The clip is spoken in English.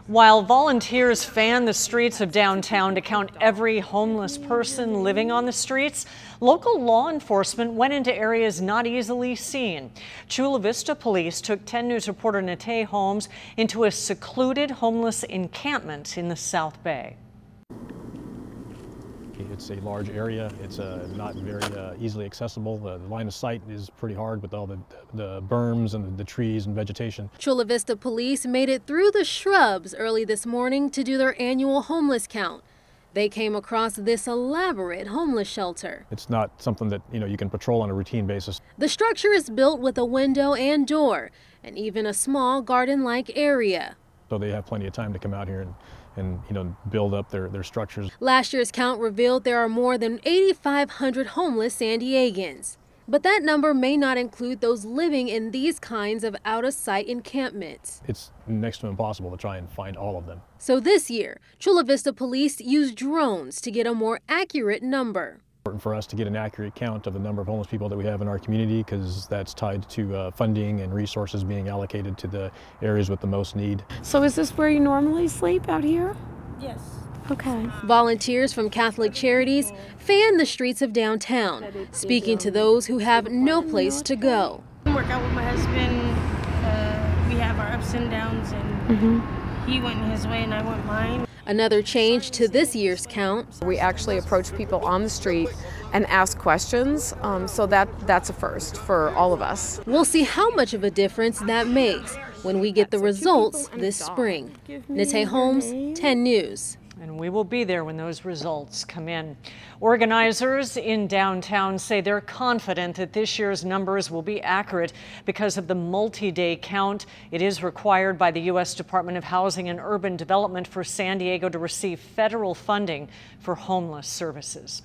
While volunteers fan the streets of downtown to count every homeless person living on the streets, local law enforcement went into areas not easily seen. Chula Vista Police took 10 News reporter Nate Holmes into a secluded homeless encampment in the South Bay. It's a large area. It's not very easily accessible. The line of sight is pretty hard with all the berms and the trees and vegetation. Chula Vista Police made it through the shrubs early this morning to do their annual homeless count. They came across this elaborate homeless shelter. It's not something that you can patrol on a routine basis. The structure is built with a window and door, and even a small garden-like area. So they have plenty of time to come out here and build up their structures. Last year's count revealed there are more than 8,500 homeless San Diegans. But that number may not include those living in these kinds of out-of-sight encampments. It's next to impossible to try and find all of them. So this year, Chula Vista Police used drones to get a more accurate number. It's important for us to get an accurate count of the number of homeless people that we have in our community, because that's tied to funding and resources being allocated to the areas with the most need. So is this where you normally sleep, out here? Yes. Okay. Volunteers from Catholic Charities fan the streets of downtown, speaking to those who have no place to go. I work out with my husband. We have our ups and downs, and he went his way and I went mine. Another change to this year's count. We actually approach people on the street and ask questions, so that's a first for all of us. We'll see how much of a difference that makes when we get the results this spring. Nate Holmes, 10 News. And we will be there when those results come in. Organizers in downtown say they're confident that this year's numbers will be accurate because of the multi-day count. It is required by the U.S. Department of Housing and Urban Development for San Diego to receive federal funding for homeless services.